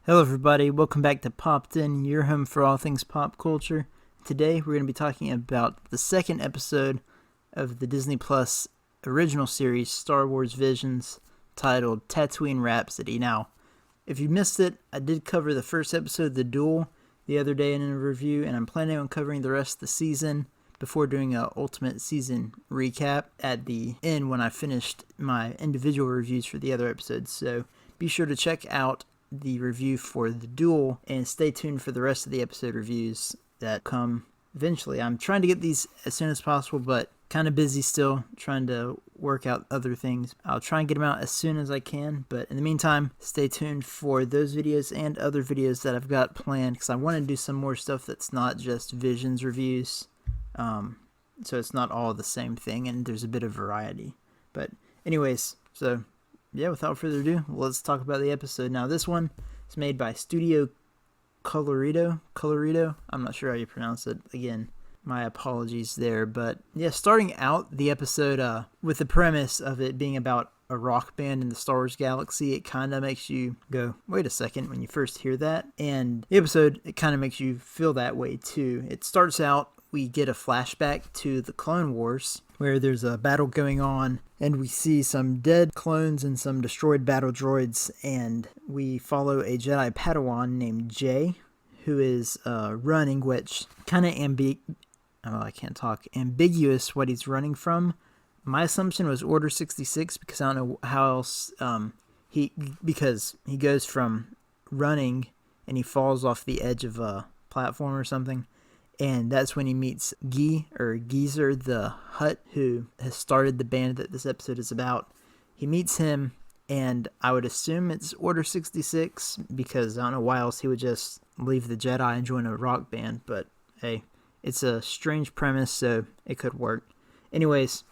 Hello everybody, welcome back to Popped In, your home for all things pop culture. Today we're going to be talking about the second episode of the Disney Plus original series, Star Wars Visions, titled Tatooine Rhapsody. Now, if you missed it, I did cover the first episode, The Duel, the other day in a review, and I'm planning on covering the rest of the season before doing an ultimate season recap at the end when I finished my individual reviews for the other episodes. So be sure to check out the review for The Duel and stay tuned for the rest of the episode reviews that come eventually. I'm trying to get these as soon as possible, but kind of busy still trying to work out other things. I'll try and get them out as soon as I can, but in the meantime, stay tuned for those videos and other videos that I've got planned, because I want to do some more stuff that's not just Visions reviews, so it's not all the same thing and there's a bit of variety. But anyways, so yeah, without further ado, let's talk about the episode. Now, this one is made by Studio Colorido. I'm not sure how you pronounce it. Again, my apologies there. But yeah, starting out the episode with the premise of it being about a rock band in the Star Wars galaxy, it kind of makes you go, wait a second, when you first hear that. And the episode, it kind of makes you feel that way too. It starts out, we get a flashback to the Clone Wars, where there's a battle going on, and we see some dead clones and some destroyed battle droids, and we follow a Jedi Padawan named Jay, who is running, which kind of ambiguous what he's running from. My assumption was Order 66, because I don't know how else because he goes from running and he falls off the edge of a platform or something. And that's when he meets Geezer, the Hutt, who has started the band that this episode is about. He meets him, and I would assume it's Order 66, because I don't know why else he would just leave the Jedi and join a rock band. But hey, it's a strange premise, so it could work. Anyways,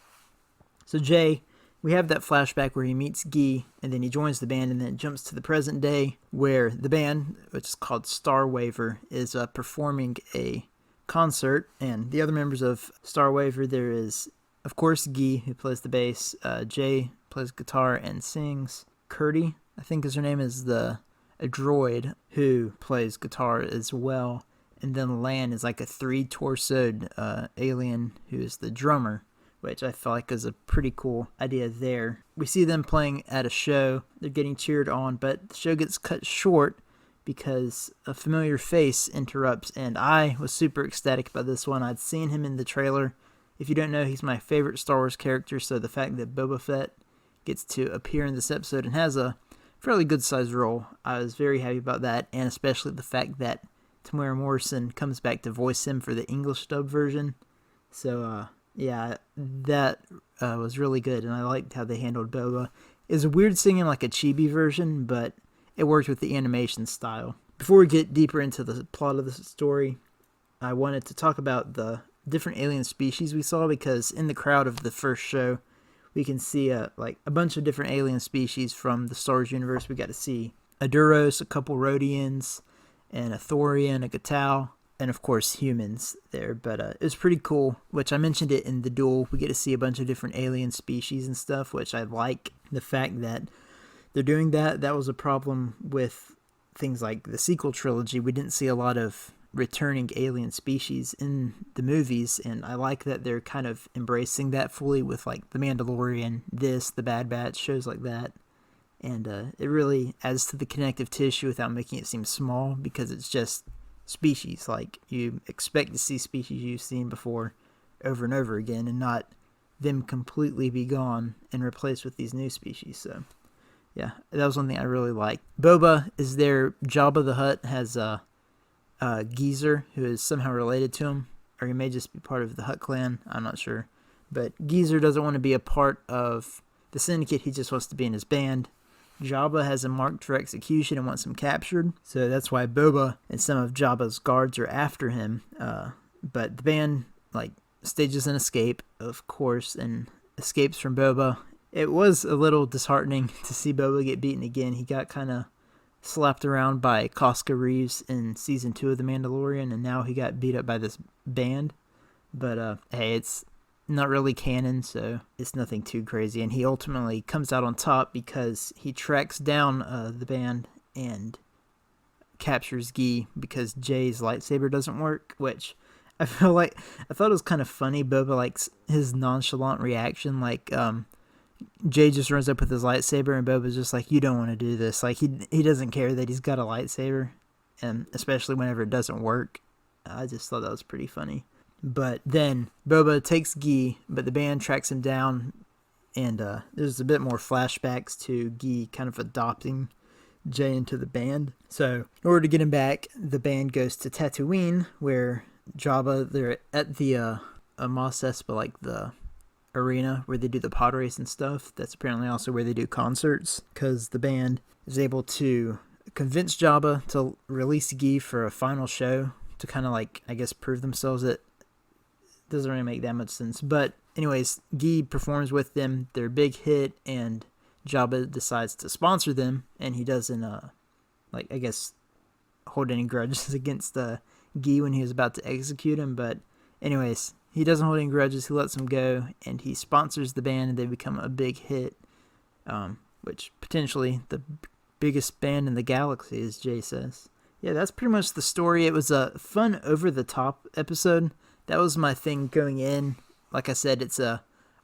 so Jay, we have that flashback where he meets Gee, and then he joins the band, and then it jumps to the present day, where the band, which is called Star Waver, is performing a concert, and the other members of Star Waver, there is, of course, Gee, who plays the bass, Jay plays guitar and sings, Curdy, I think is her name, is a droid who plays guitar as well, and then Lan is like a three-torsoed alien who is the drummer, which I feel like is a pretty cool idea there. We see them playing at a show, they're getting cheered on, but the show gets cut short because a familiar face interrupts, and I was super ecstatic about this one. I'd seen him in the trailer. If you don't know, he's my favorite Star Wars character, so the fact that Boba Fett gets to appear in this episode and has a fairly good-sized role, I was very happy about that, and especially the fact that Tamara Morrison comes back to voice him for the English dub version. So, yeah, that was really good, and I liked how they handled Boba. It's weird seeing him like a chibi version, but it worked with the animation style. Before we get deeper into the plot of the story, I wanted to talk about the different alien species we saw, because in the crowd of the first show, we can see a bunch of different alien species from the Star Wars universe. We got to see a Duros, a couple Rhodians, and a Thorian, a Gatau, and of course humans there. But it was pretty cool, which I mentioned it in The Duel. We get to see a bunch of different alien species and stuff, which I like the fact that they're doing that. That was a problem with things like the sequel trilogy. We didn't see a lot of returning alien species in the movies, and I like that they're kind of embracing that fully with like The Mandalorian, The Bad Batch, shows like that. And it really adds to the connective tissue without making it seem small, because it's just species. Like, you expect to see species you've seen before over and over again, and not them completely be gone and replaced with these new species. So yeah, that was one thing I really liked. Boba is there. Jabba the Hutt has Geezer, who is somehow related to him, or he may just be part of the Hutt clan. I'm not sure. But Geezer doesn't want to be a part of the Syndicate. He just wants to be in his band. Jabba has him marked for execution and wants him captured. So that's why Boba and some of Jabba's guards are after him. But the band stages an escape, of course, and escapes from Boba. It was a little disheartening to see Boba get beaten again. He got kind of slapped around by Cosca Reeves in Season 2 of The Mandalorian, and now he got beat up by this band. But, hey, it's not really canon, so it's nothing too crazy. And he ultimately comes out on top because he tracks down the band and captures Gi because Jay's lightsaber doesn't work, which I thought it was kind of funny. Boba likes his nonchalant reaction, like Jay just runs up with his lightsaber and Boba's just like, you don't want to do this. Like he doesn't care that he's got a lightsaber, and especially whenever it doesn't work. I just thought that was pretty funny. But then Boba takes Gi, but the band tracks him down, and there's a bit more flashbacks to Gi kind of adopting Jay into the band. So in order to get him back, the band goes to Tatooine, where Jabba, they're at the Mos Espa, like the arena where they do the pod race and stuff. That's apparently also where they do concerts, because the band is able to convince Jabba to release Gi for a final show to kind of like, I guess, prove themselves. It doesn't really make that much sense. But anyways, Gi performs with them. They're a big hit, and Jabba decides to sponsor them, and he doesn't, like, I guess, hold any grudges against Gi when he was about to execute him. But anyways, he doesn't hold any grudges. He lets him go, and he sponsors the band, and they become a big hit, which potentially the biggest band in the galaxy, as Jay says. Yeah, that's pretty much the story. It was a fun, over-the-top episode. That was my thing going in. Like I said, it's a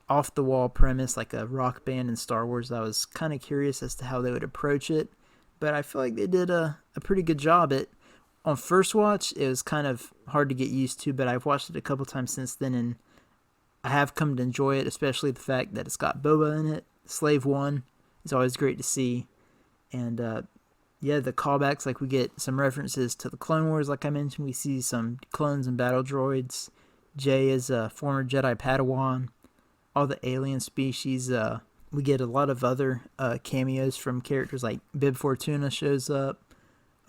off-the-wall premise, like a rock band in Star Wars. I was kind of curious as to how they would approach it, but I feel like they did a pretty good job. On first watch, it was kind of hard to get used to, but I've watched it a couple times since then, and I have come to enjoy it, especially the fact that it's got Boba in it. Slave One is always great to see, and yeah, the callbacks, like we get some references to the Clone Wars, like I mentioned. We see some clones and battle droids. Jay is a former Jedi Padawan. All the alien species. We get a lot of other cameos from characters, like Bib Fortuna shows up.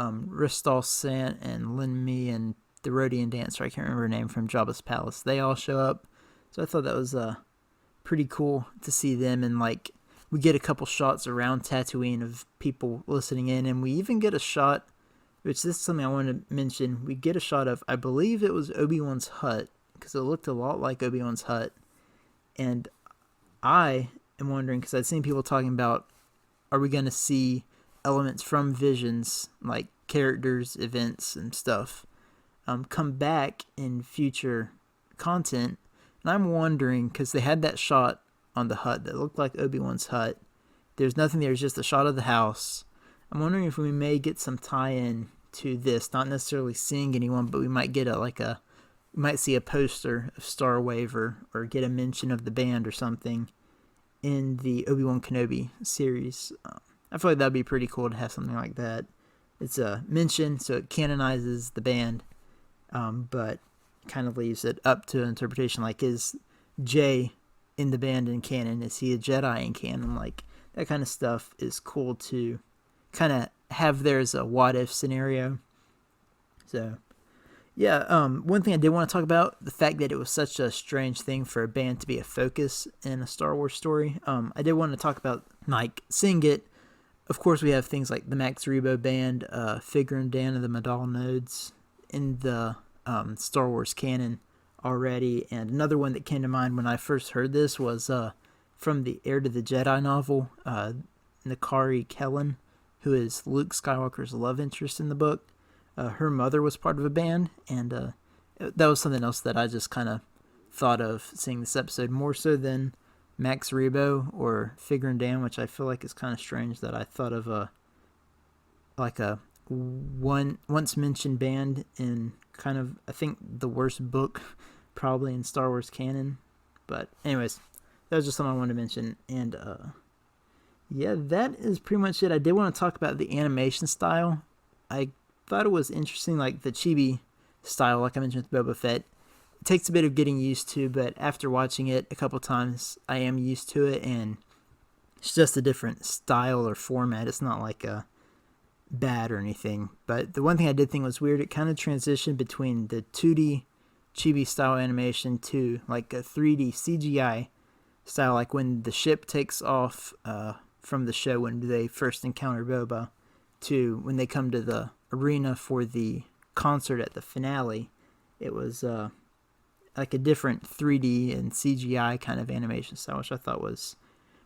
Ristal Sant and Lin Mi and the Rhodian dancer, I can't remember her name, from Jabba's palace. They all show up. So I thought that was pretty cool to see them, and like we get a couple shots around Tatooine of people listening in, and we even get a shot, which this is something I wanted to mention. We get a shot of, I believe it was Obi-Wan's hut, because it looked a lot like Obi-Wan's hut. And I am wondering, because I've seen people talking about, are we going to see elements from Visions, like characters, events, and stuff, come back in future content? And I'm wondering, because they had that shot on the hut that looked like Obi-Wan's hut. There's nothing there, it's just a shot of the house. I'm wondering if we may get some tie-in to this, not necessarily seeing anyone, but we might get we might see a poster of Star Wave or get a mention of the band or something in the Obi-Wan Kenobi series. I feel like that'd be pretty cool to have something like that. It's a mention, so it canonizes the band, but kind of leaves it up to interpretation. Like, is Jay in the band in canon? Is he a Jedi in canon? Like, that kind of stuff is cool to kind of have there as a what-if scenario. So, yeah, one thing I did want to talk about, the fact that it was such a strange thing for a band to be a focus in a Star Wars story. I did want to talk about, like, seeing it. Of course, we have things like the Max Rebo band, Figure and Dan of the Madal Nodes in the Star Wars canon already. And another one that came to mind when I first heard this was from the Heir to the Jedi novel, Nakari Kellen, who is Luke Skywalker's love interest in the book. Her mother was part of a band, and that was something else that I just kind of thought of seeing this episode, more so than Max Rebo or Figure and Dan, which I feel like is kind of strange that I thought of a once mentioned band in kind of, I think, the worst book probably in Star Wars canon. But anyways, that was just something I wanted to mention. And yeah, that is pretty much it. I did want to talk about the animation style. I thought it was interesting, like the chibi style, like I mentioned with Boba Fett. It takes a bit of getting used to, but after watching it a couple times, I am used to it, and it's just a different style or format. It's not like a bad or anything. But the one thing I did think was weird, it kind of transitioned between the 2D chibi style animation to like a 3D CGI style, like when the ship takes off from the show when they first encounter Boba, to when they come to the arena for the concert at the finale. It was like a different 3D and CGI kind of animation style, which I thought was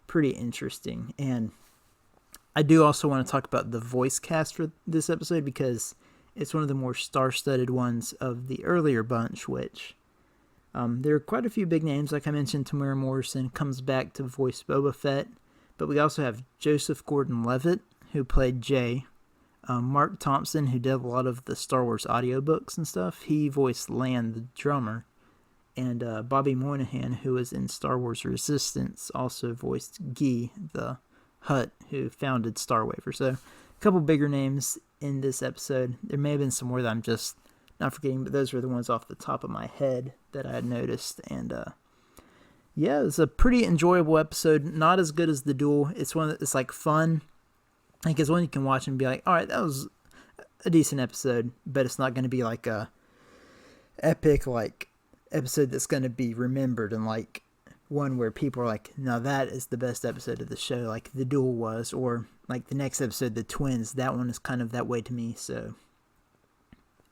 pretty interesting. And I do also want to talk about the voice cast for this episode because it's one of the more star-studded ones of the earlier bunch, which there are quite a few big names. Like I mentioned, Tamara Morrison comes back to voice Boba Fett, but we also have Joseph Gordon-Levitt, who played Jay, Mark Thompson, who did a lot of the Star Wars audiobooks and stuff. He voiced Lan, the drummer, and Bobby Moynihan, who was in Star Wars Resistance, also voiced Guy, the Hutt who founded Star Waver. So a couple bigger names in this episode. There may have been some more that I'm just not forgetting, but those were the ones off the top of my head that I had noticed. And yeah, it's a pretty enjoyable episode. Not as good as The Duel. It's one that's like fun. Like it's one you can watch and be like, all right, that was a decent episode, but it's not going to be like a epic like episode that's going to be remembered and like one where people are like, now that is the best episode of the show, like The Duel was, or like the next episode, The Twins. That one is kind of that way to me. So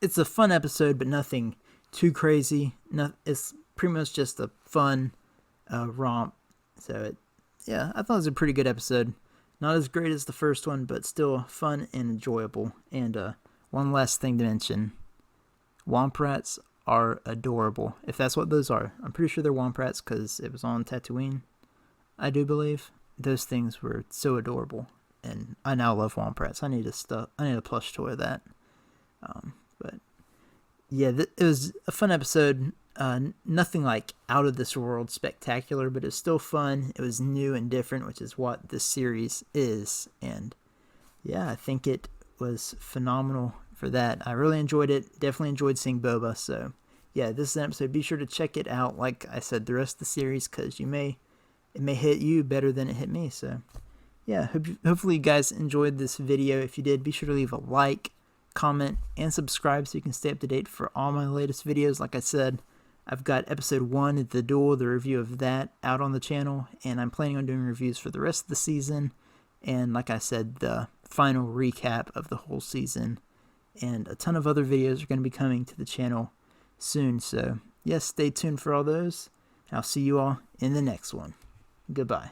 it's a fun episode, but nothing too crazy. It's pretty much just a fun romp. So yeah, I thought it was a pretty good episode. Not as great as the first one, but still fun and enjoyable. And one last thing to mention, Womp Rats are adorable, if that's what those are. I'm pretty sure they're Womp Rats because it was on Tatooine, I do believe. Those things were so adorable, and I now love Womp Rats. I need a plush toy of that. But yeah, it was a fun episode. Nothing like out of this world spectacular, but it's still fun. It was new and different, which is what this series is. And yeah, I think it was phenomenal for that. I really enjoyed it. Definitely enjoyed seeing Boba. So yeah, this is an episode. Be sure to check it out. Like I said, the rest of the series, because it may hit you better than it hit me. So yeah, hopefully you guys enjoyed this video. If you did, be sure to leave a like, comment, and subscribe so you can stay up to date for all my latest videos. Like I said, I've got episode 1 of The Duel, the review of that, out on the channel, and I'm planning on doing reviews for the rest of the season, and like I said, the final recap of the whole season, and a ton of other videos are going to be coming to the channel soon. So yes, stay tuned for all those. I'll see you all in the next one. Goodbye.